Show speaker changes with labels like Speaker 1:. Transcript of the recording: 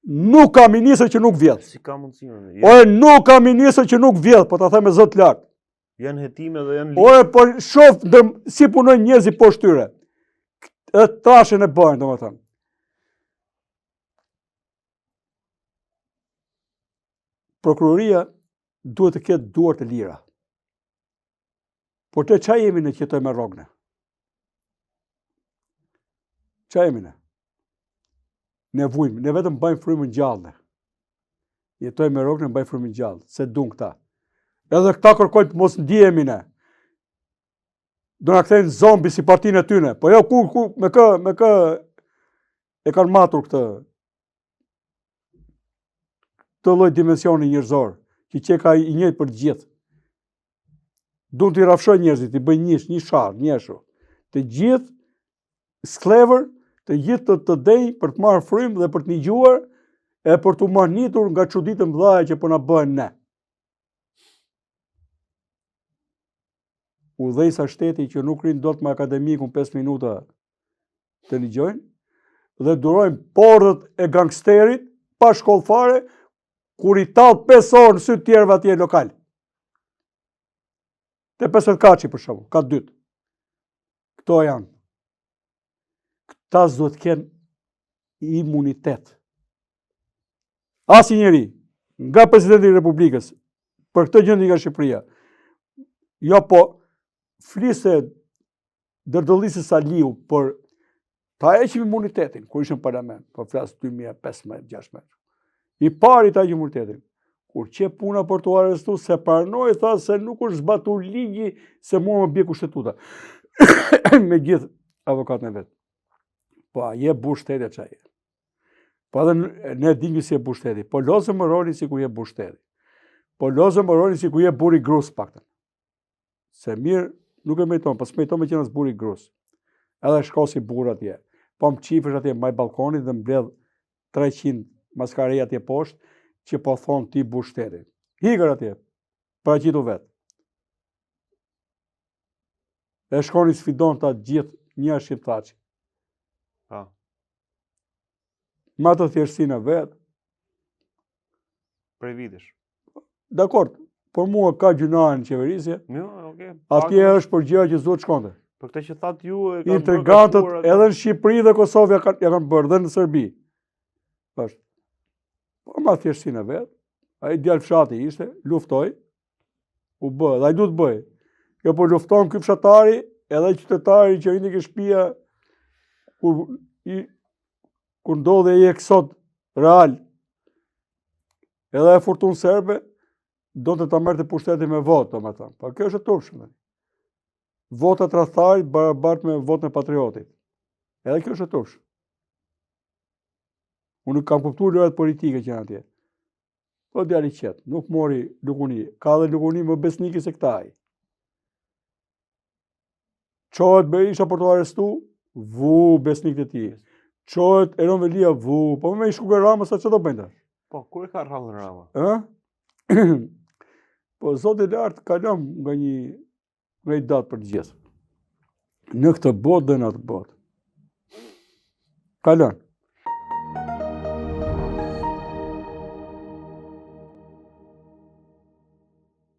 Speaker 1: Nuk ka ministër që nuk vjedh.
Speaker 2: Si ka mundësi?
Speaker 1: Ore, nuk ka ministër që nuk vjedh, po ta them me zot lart.
Speaker 2: Janë hetime dhe janë
Speaker 1: Ore, po shoh si punojnë njerëzit poshtë tyre. E trashën e bën, domethënë. Prokuroria duhet të ketë duar të lira. Por të çfarë jemi ne që jetojmë me rrogne? Çfarë jemi ne? Ne vujmë, ne vetëm bëjmë frymën gjallë. Jetojmë me rrogne, bëjmë frymën gjallë, se dun këta. Edhe këta kërkojnë të mos ndihemi ne. Do na kthejnë zombi si partinë e tyre. Po jo ku me kë e kanë matur këtë lloj dimensioni njerëzor, që ka i njëjtë për të gjithë. Duan t'i rrafshojnë njerëzit, t'i bëjnë një sharr, njëshu. Të gjithë sklever, të gjithë të dej për të marrë frymë dhe për të nigjuar e për të mahnitur nga çuditë e mëdha që po na bëhen ne. Udhëheqësa shteti që nuk rinë dot me akademikun 5 minuta të ligjojnë dhe durojnë porrët e gangsterit pa shkollë fare, kur i tall 5 orë në sy të tjerëve atje lokal. Te 50 kaçi për shembull, ka 2. Këto janë. Këta duhet të kenë imunitet. Asnjëri nga presidenti i Republikës për këtë gjendje nga Shqipëria. Jo, po fliste Dërdollisë Saliu për ta heqim imunitetin kur ishte në parlament, po flas 2015-16. I pari ta imunitetin. Kur që puna për të arrestu, se pranoi, tha se nuk është zbatur ligji, se mua më bie kushtetuta. Me gjithë avokatën e vet. Po a je burr shteti çaj? Po edhe ne dimë si e burr shteti. Po lozëm më rolin si ku je burr shteti. Po lozëm më rolin si ku je burri grus paktën. Se mirë nuk e meriton, po s'meriton me qenë as burri grus. Edhe shko si burr atje. Po më qifësh atje mbaj balkonit dhe mbledh 300 maskareja atje poshtë, që po thonë ti burr shteti. Hikër atje, paraqitu vetë. E shkoni sfidon ta gjithë një shqiptaqi. Ma të thjeshtësinë vetë.
Speaker 2: Prej vitesh.
Speaker 1: Dakor, por mua ka gjunarë në qeverisje.
Speaker 2: Jo, okay.
Speaker 1: Atje është për gjëra që s'duhet shkonte.
Speaker 2: Për këtë që thatë ju e
Speaker 1: intrigantët edhe në Shqipëri dhe Kosovë ja kanë bërë, dhe në Serbi. Është. Po ma thjeshtësinë vetë. Ai djalë fshati ishte, luftoi, u bë, dhe ai duhet të bëj. Jo po lufton ky fshatari, edhe qytetari që rindi ke shtëpia kur ndodhi ai eksod real. Edhe e Fortunë Serbe donte ta merrte pushtetin me votë, domethënë. Po kjo është e turpshme. Votat tradhtarit barabart me votën e patriotit. Edhe kjo është e turpshme. Unë kam kuptuar lojat politike që janë atje. Po djali qetë, nuk mori lukuni. Ka dhe lukuni më besniki se këtaj. Qohet Berisha për të arrestu, besnik të ti. Qohet Eron Velia, po me i shkuke Rama, sa që do bëjnë?
Speaker 2: Po, kur e ka rrallë Rama?
Speaker 1: Po, zotë i lartë kalon nga një datë për të gjithë. Në këtë botë dhe në atë botë. Kalon.